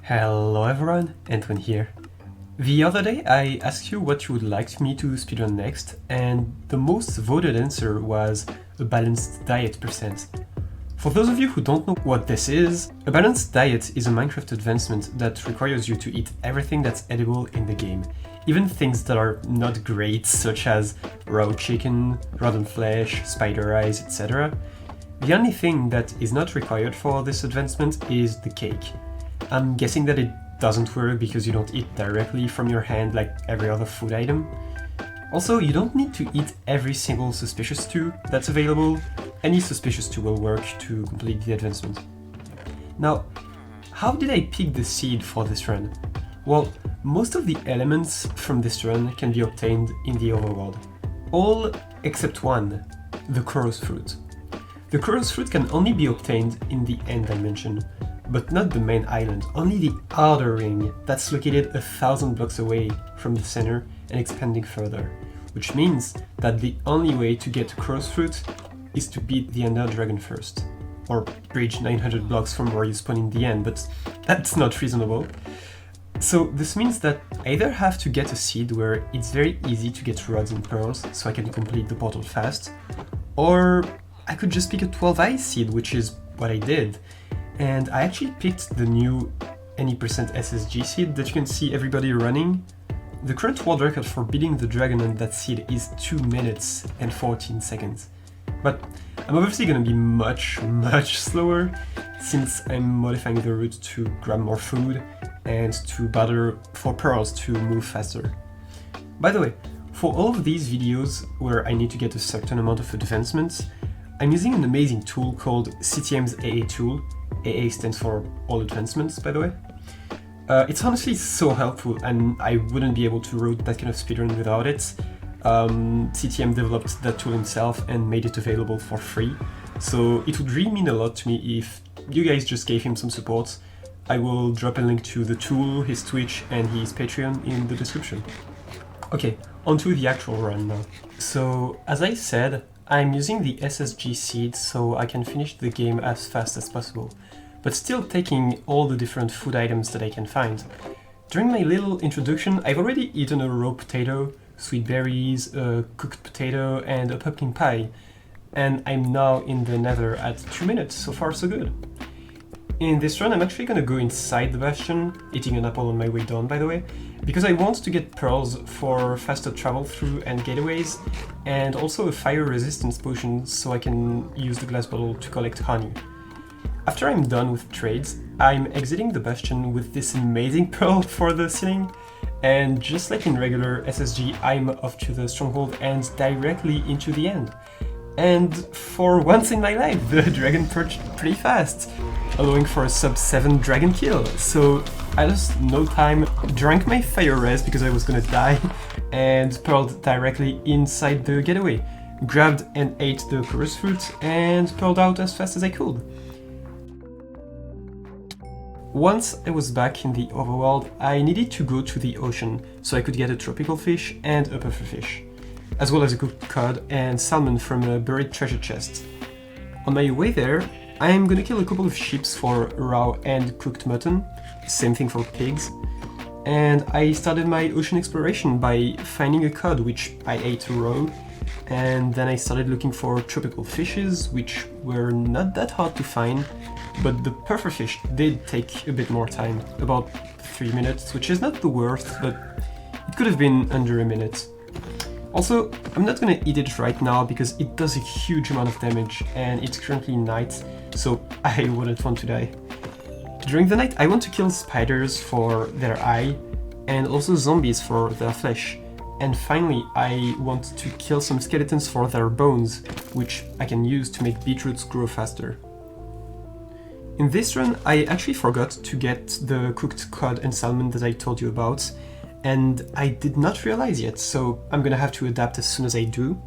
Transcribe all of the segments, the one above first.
Hello everyone, AntoLne here. The other day I asked you what you would like me to speedrun next, and the most voted answer was a balanced diet percent. For those of you who don't know what this is, a balanced diet is a Minecraft advancement that requires you to eat everything that's edible in the game, even things that are not great such as raw chicken, rotten flesh, spider eyes, etc. The only thing that is not required for this advancement is the cake. I'm guessing that it doesn't work because you don't eat directly from your hand like every other food item. Also, you don't need to eat every single suspicious stew that's available. Any suspicious stew will work to complete the advancement. Now, how did I pick the seed for this run? Well, most of the elements from this run can be obtained in the overworld. All except one, the chorus fruit. The chorus fruit can only be obtained in the end dimension, but not the main island, only the outer ring that's located 1,000 blocks away from the center and expanding further, which means that the only way to get chorus fruit is to beat the Ender Dragon first, or bridge 900 blocks from where you spawn in the end, but that's not reasonable. So this means that I either have to get a seed where it's very easy to get rods and pearls so I can complete the portal fast, or I could just pick a 12i seed, which is what I did. And I actually picked the new any percent SSG seed that you can see everybody running. The current world record for beating the dragon on that seed is 2 minutes and 14 seconds. But I'm obviously gonna be much slower since I'm modifying the route to grab more food and to battle for pearls to move faster. By the way, for all of these videos where I need to get a certain amount of advancements, I'm using an amazing tool called CTM's AA tool. AA stands for All Advancements, by the way. It's honestly so helpful, and I wouldn't be able to route that kind of speedrun without it. CTM developed that tool himself and made it available for free, so it would really mean a lot to me if you guys just gave him some support. I will drop a link to the tool, his Twitch, and his Patreon in the description. Okay, onto the actual run now. So, as I said, I'm using the SSG seed so I can finish the game as fast as possible, but still taking all the different food items that I can find. During my little introduction, I've already eaten a raw potato, sweet berries, a cooked potato, and a pumpkin pie, and I'm now in the nether at 2 minutes, so far so good. In this run, I'm actually gonna go inside the bastion, eating an apple on my way down, by the way, because I want to get pearls for faster travel through and getaways, and also a fire resistance potion so I can use the glass bottle to collect honey. After I'm done with trades, I'm exiting the bastion with this amazing pearl for the ceiling, and just like in regular SSG, I'm off to the stronghold and directly into the end. And for once in my life, the dragon perched pretty fast, allowing for a sub 7 dragon kill. So I lost no time, drank my fire res because I was gonna die, and pearled directly inside the getaway, grabbed and ate the chorus fruit, and pearled out as fast as I could. Once I was back in the overworld, I needed to go to the ocean so I could get a tropical fish and a pufferfish, as well as a cooked cod and salmon from a buried treasure chest. On my way there, I'm gonna kill a couple of sheep for raw and cooked mutton, same thing for pigs, and I started my ocean exploration by finding a cod which I ate raw, and then I started looking for tropical fishes which were not that hard to find, but the pufferfish did take a bit more time, about 3 minutes, which is not the worst, but it could have been under a minute. Also, I'm not gonna eat it right now because it does a huge amount of damage and it's currently night, so I wouldn't want to die. During the night, I want to kill spiders for their eye and also zombies for their flesh. And finally, I want to kill some skeletons for their bones, which I can use to make beetroots grow faster. In this run, I actually forgot to get the cooked cod and salmon that I told you about, and I did not realize yet, so I'm gonna have to adapt as soon as I do.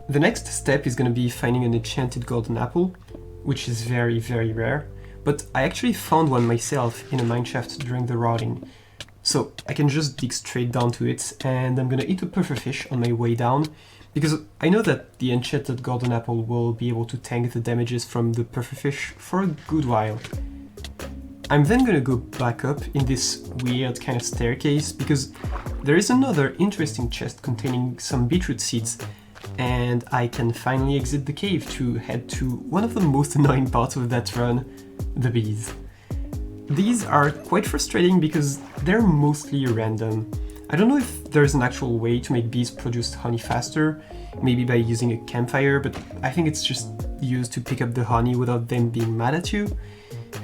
The next step is gonna be finding an enchanted golden apple, which is very rare, but I actually found one myself in a mineshaft during the routing. So I can just dig straight down to it, and I'm gonna eat a pufferfish on my way down, because I know that the enchanted golden apple will be able to tank the damages from the pufferfish for a good while. I'm then gonna go back up in this weird kind of staircase because there is another interesting chest containing some beetroot seeds, and I can finally exit the cave to head to one of the most annoying parts of that run, the bees. These are quite frustrating because they're mostly random. I don't know if there's an actual way to make bees produce honey faster, maybe by using a campfire, but I think it's just used to pick up the honey without them being mad at you.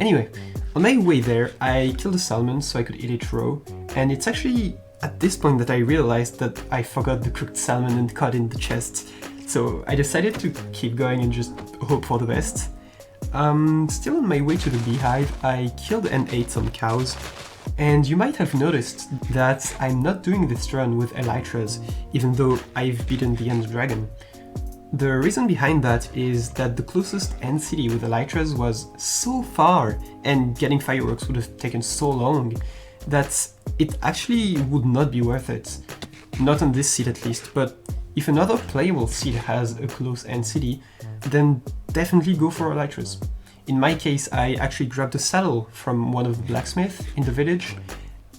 Anyway, on my way there, I killed a salmon so I could eat it raw, and it's actually at this point that I realized that I forgot the cooked salmon and cod in the chest, so I decided to keep going and just hope for the best. Still on my way to the beehive, I killed and ate some cows, and you might have noticed that I'm not doing this run with elytras, even though I've beaten the end dragon. The reason behind that is that the closest end city with elytras was so far, and getting fireworks would have taken so long, that it actually would not be worth it. Not on this seed at least, but if another playable seed has a close end city, then definitely go for elytras. In my case, I actually grabbed a saddle from one of the blacksmiths in the village,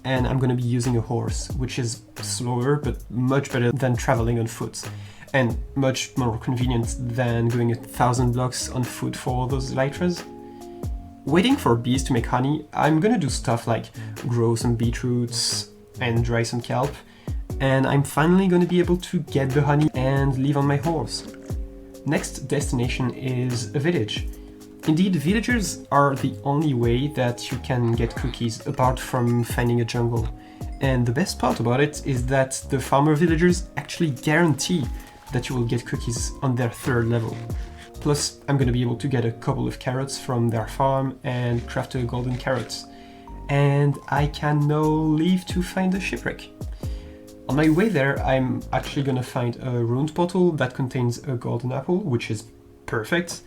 and I'm gonna be using a horse, which is slower but much better than traveling on foot, and much more convenient than going 1,000 blocks on foot for those elytras. Waiting for bees to make honey, I'm gonna do stuff like grow some beetroots and dry some kelp, and I'm finally gonna be able to get the honey and leave on my horse. Next destination is a village. Indeed, villagers are the only way that you can get cookies apart from finding a jungle. And the best part about it is that the farmer villagers actually guarantee that you will get cookies on their 3rd level. Plus, I'm gonna be able to get a couple of carrots from their farm and craft a golden carrot. And I can now leave to find a shipwreck. On my way there, I'm actually gonna find a ruined portal that contains a golden apple, which is perfect,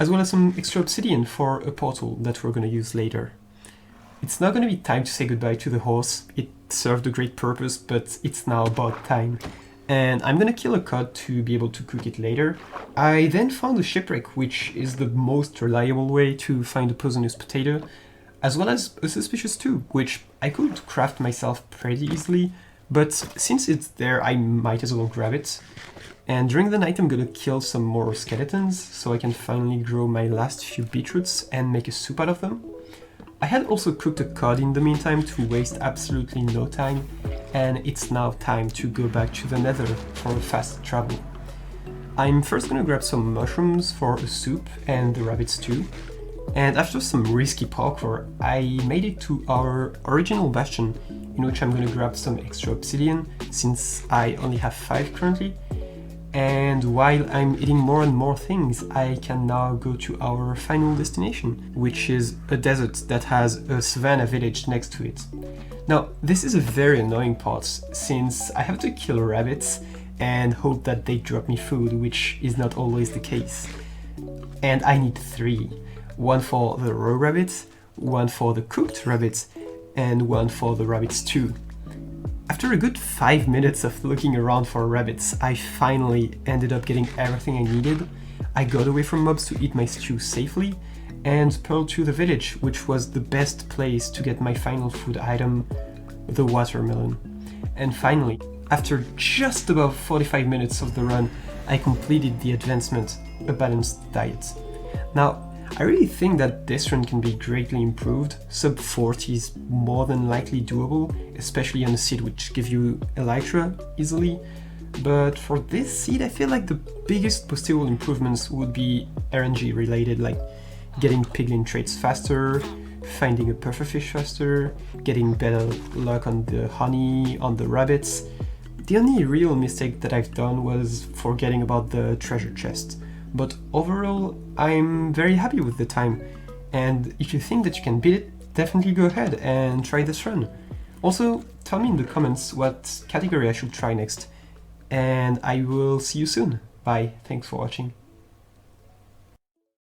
as well as some extra obsidian for a portal that we're gonna use later. It's now gonna be time to say goodbye to the horse. It served a great purpose, but it's now about time. And I'm gonna kill a cod to be able to cook it later. I then found a shipwreck, which is the most reliable way to find a poisonous potato, as well as a suspicious tube, which I could craft myself pretty easily, but since it's there, I might as well grab it. And during the night I'm gonna kill some more skeletons, so I can finally grow my last few beetroots and make a soup out of them. I had also cooked a cod in the meantime to waste absolutely no time, and it's now time to go back to the nether for a fast travel. I'm first gonna grab some mushrooms for a soup and the rabbit stew, and after some risky parkour, I made it to our original bastion, in which I'm gonna grab some extra obsidian, since I only have 5 currently. And while I'm eating more and more things, I can now go to our final destination, which is a desert that has a savanna village next to it. Now, this is a very annoying part, since I have to kill rabbits and hope that they drop me food, which is not always the case. And I need 3. One for the raw rabbits, one for the cooked rabbits, and one for the rabbit stew. After a good 5 minutes of looking around for rabbits, I finally ended up getting everything I needed. I got away from mobs to eat my stew safely, and pearled to the village, which was the best place to get my final food item, the watermelon. And finally, after just above 45 minutes of the run, I completed the advancement, a balanced diet. Now, I really think that this run can be greatly improved. Sub 40 is more than likely doable, especially on a seed which gives you elytra easily. But for this seed, I feel like the biggest possible improvements would be RNG related, like getting piglin traits faster, finding a pufferfish faster, getting better luck on the honey, on the rabbits. The only real mistake that I've done was forgetting about the treasure chest. But overall, I'm very happy with the time, and if you think that you can beat it, definitely go ahead and try this run. Also, tell me in the comments what category I should try next, and I will see you soon. Bye, thanks for watching.